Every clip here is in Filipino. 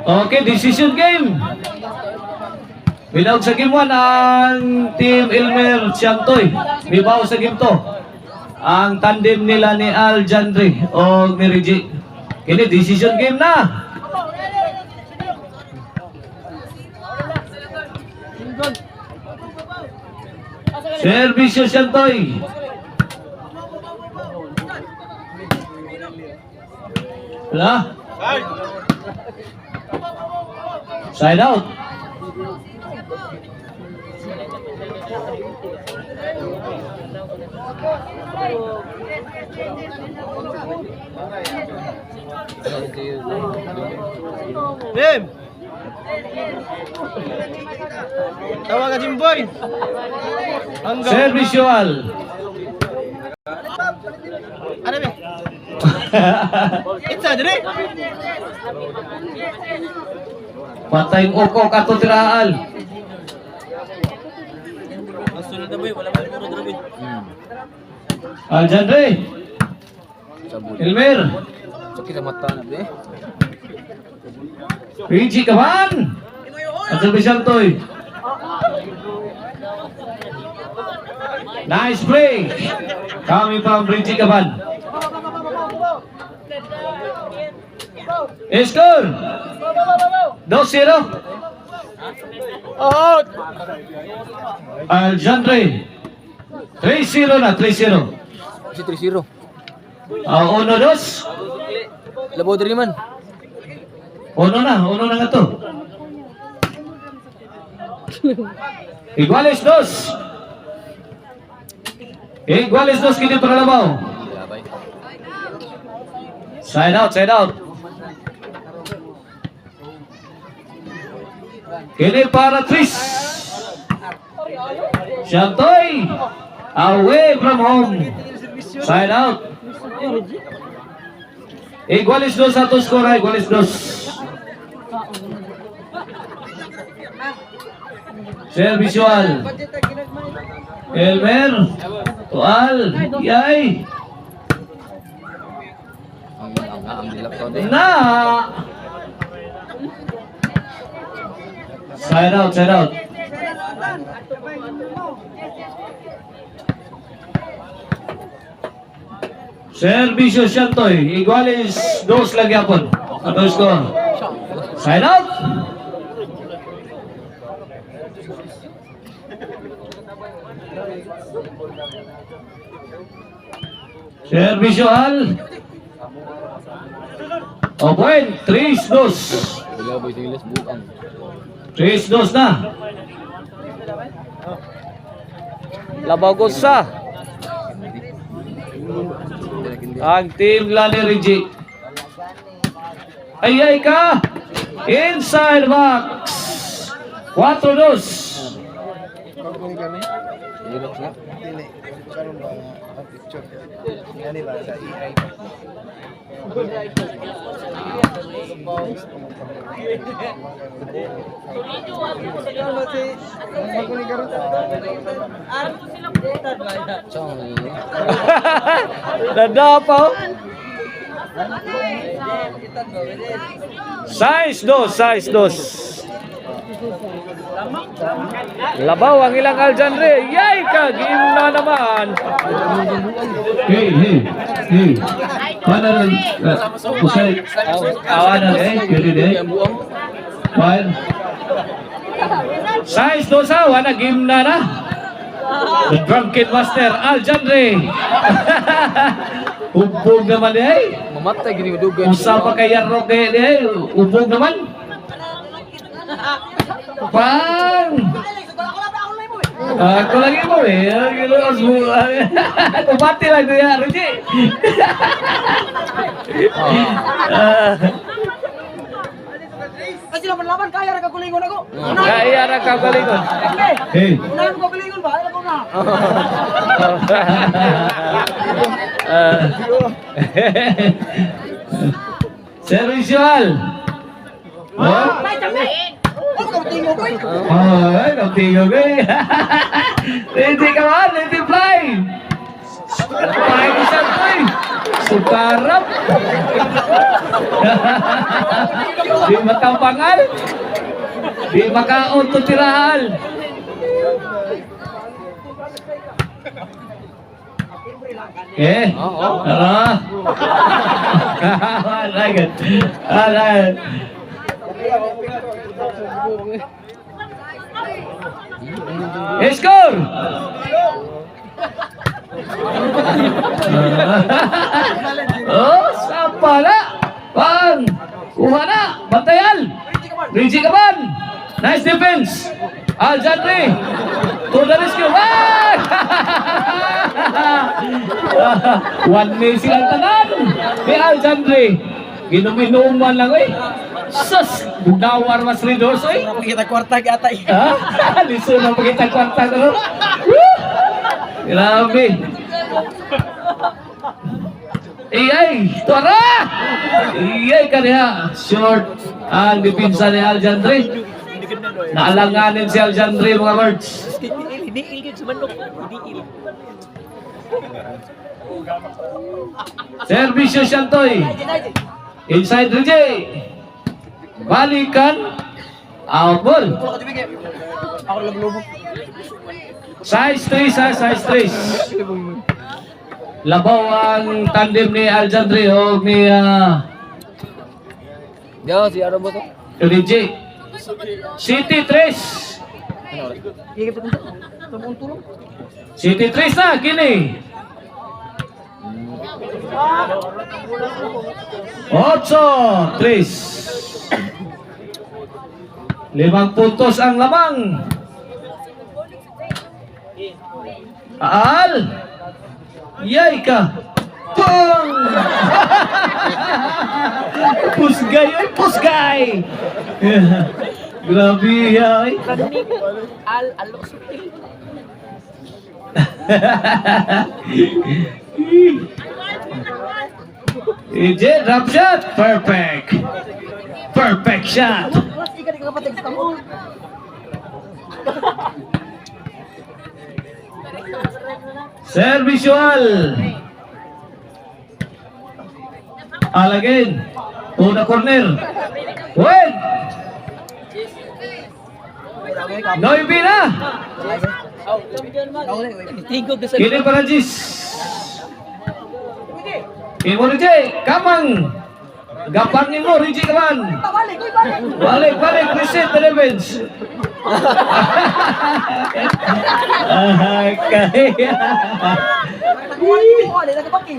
Okay, decision game. Bilog sa game 1 ang Team Elmer Siantoy. Bibaw sa game 2 ang tandem nila ni Al Jandre o ni Reggie. Kini decision game na. Servisyo Siantoy. Wala. Side out. Bim! Tawag ka Jimboy! Servisyual. Ano ba? Itza, dali! Patay mo ko katutiraal. Sunod na boy, wala ba puro drabi? Al Jandre. Elmer. Sakit sa mata na be. Reggie Kaban. At Servisyal Toy. Nice play. Coming from Reggie Kaban. Score 2-0. Out! Al Jandre 3-0 na, 3-0. Si 3-0. 1-2. Labaw diri man. Uno na nga to. Iguales 2. Iguales 2 kini para labaw. Side out. Kini para Tris. Siantoy away from home. Side out. Iguales 2 satu skor, iguales 2. Servisyual. Elmer. Tual. Yay. Ang dilap to de. Na. Side out. Servisyo Siantoy, iguales 2 lagi apon. Ano score? Side out. Servisyo Al. O point, 3-2. Wala boy tinglas buang. 3-2 na. Labaw ko sa ang team Lani Reggie. Ay ka. Inside box. 4-2. Hirap na. Nadapaw. Size 2. Labaw ang ilang Al Jandre. Yay ka, game na naman. Hey. Mana rin? Pusay. Awan na eh. Fire. Size 2 sa, wana game na. The Drunken Master, Al Jandre. Ubog naman eh. Mamatay gini dugan. Usa pa kay Yarok eh. Ubog naman. Pang! Ako lagi mo eh. Kumati lang niya, Ruji. Kasi naman laban, kaya na kagulingon ako. Kaya na kagalingon. Hey. Unahan ko kagulingon ba? Alam ko na. Servisyual. Oh? May tangay! Ano ka matingo ko eh? Ay, natingog eh. Hindi ka man, hindi fly. Fly ko siya to eh. Sukarap. Di makapangal. Di makautotirahan. Ah. Alright. Alright. Score! Oh, sapa na! Pang! Kuha na! Bantayan! Rinci Kaban! Nice defense! Aljandri! To the rescue! Ah! One nil silang tanan! Ni Aljandri! Ginuminuman lang eh! Sus! Bugdawar mas ridors eh! Kita kwarta kata eh. Ha? Liso na pakita kwarta ko. Grabe. Iyay, tuara! Iyay kaniya. Short ang dipinsa ni Aljandri. Naalanganin si Aljandri mga birds. Servisyo Shantoy. Inside Rijay. Balikan. Out ball. Ako lang lubo. Size 3 sa size 3. Labaw ang tandem ni Aljandri o ni Yo, si Aro ba to? Rijay. City 3. Iya kita tulong tulong. City 3 na, kini. 8-3. 5 puntos ang lamang. Al. Yay ka. Pong! Pusgay, ay pusgay. Grabe ay. Al-Sutil. EJ drop shot. Perfect. Perfect shot. Mas ika di kapatid sa mo. Servisual. Alagin. Una corner. Win. Noibi na. Kini para Jis. Imo Rijay. Kamang. Gapangin mo Rijay kaman. Balik, balik. Balik. Reset the revenge. Kaya. Wala na kapaki.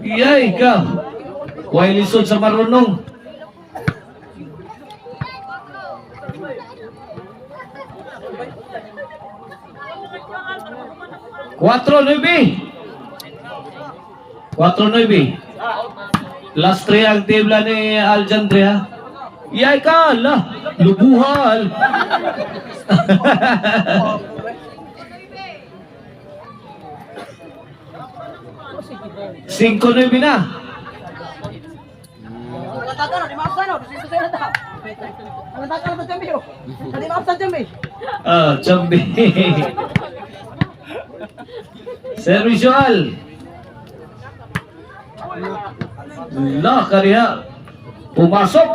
Iyay ka. Huwag lisod sa marunong. Cuatro nueve. Last 3 ang tibla ni Aljandria. Iyay ka, lubuhal. Cinco nueve na. Nagtataka na, di maafsan no. Dito sa'yo na ta. Nagtataka na sa jambi oh. Di maafsan jambi. Chambi. Servisual. Kariya. Pumasok.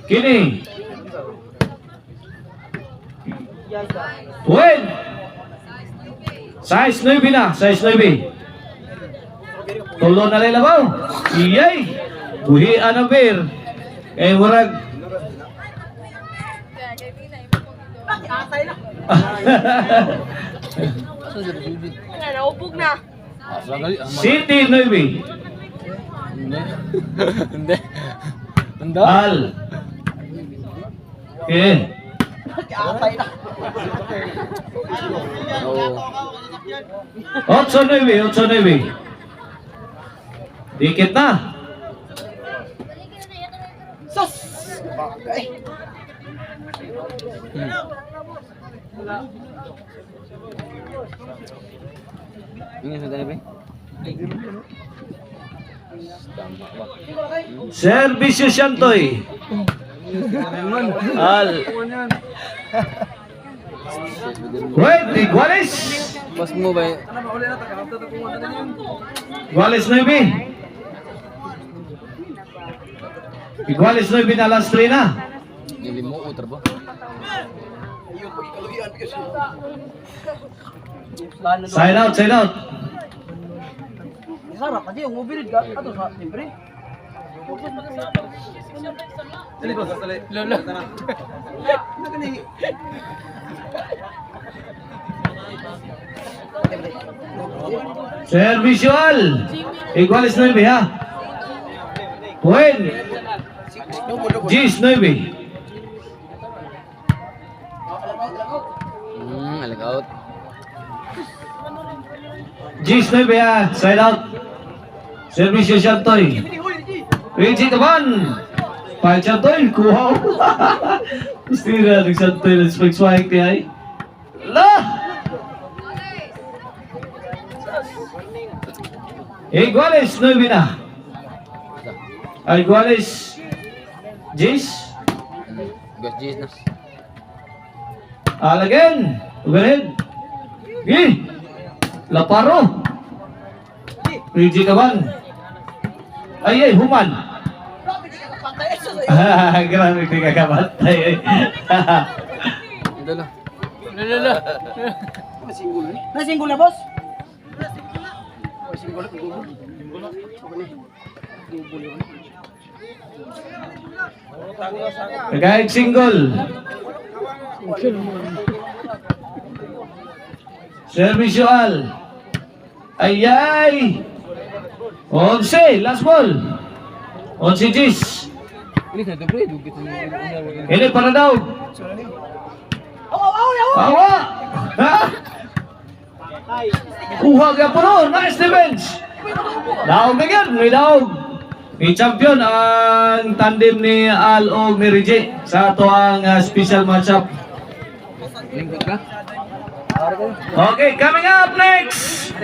Kini. Win. Size 9 na. Size 9. Tulo na rin labaw. Iyay. Buhian ang beer. Eh, murag. Atay na. Naubog na. City 9. Hindi. Hindi. Al. Eh. Atay na. Oh. 8-9. Dikit na. Sus! Bagay. Ini sudah ni, Tama ba? Servisyo Shantoy. Al. Wait, Iguales. Boss mo ba? Iguales 9. Iguales 9 na last 3 na. Yung mo, utar ba? Sign out, sign out. Sarap kasi yung mobilid ka. Ato sa timbre. Lolo. Servicial. Iguales 9 ha. Buen. Gis 9. Alagaut. Gis 9 ha. Sign out. Servicio Shantoy. Richie Taban. Pahit Shantoy. Kuhaw. Gusto na nag-Shantoy ng spike-swike niya eh. Lah! Iguales 9 na. Iguales Gis. Gas G's na. Again. Overhead. Gi. Laparo. Richie Taban. Ay, human. Grabe ka kakamatay eh. Lolo. Lolo. Nasinggol na, boss? Kahit single. Servicial. Ay. 11. Last ball. 11 Gis. Ini sa dobre, dugit ni. Ini para daw. Awa. Ha? Kuha ka po ron. Nice defense. Daog na yan. May daog. May champion ang tandem ni Al o ni Rigi sa ato ang special matchup. Lingkod ka? Okay, coming up next.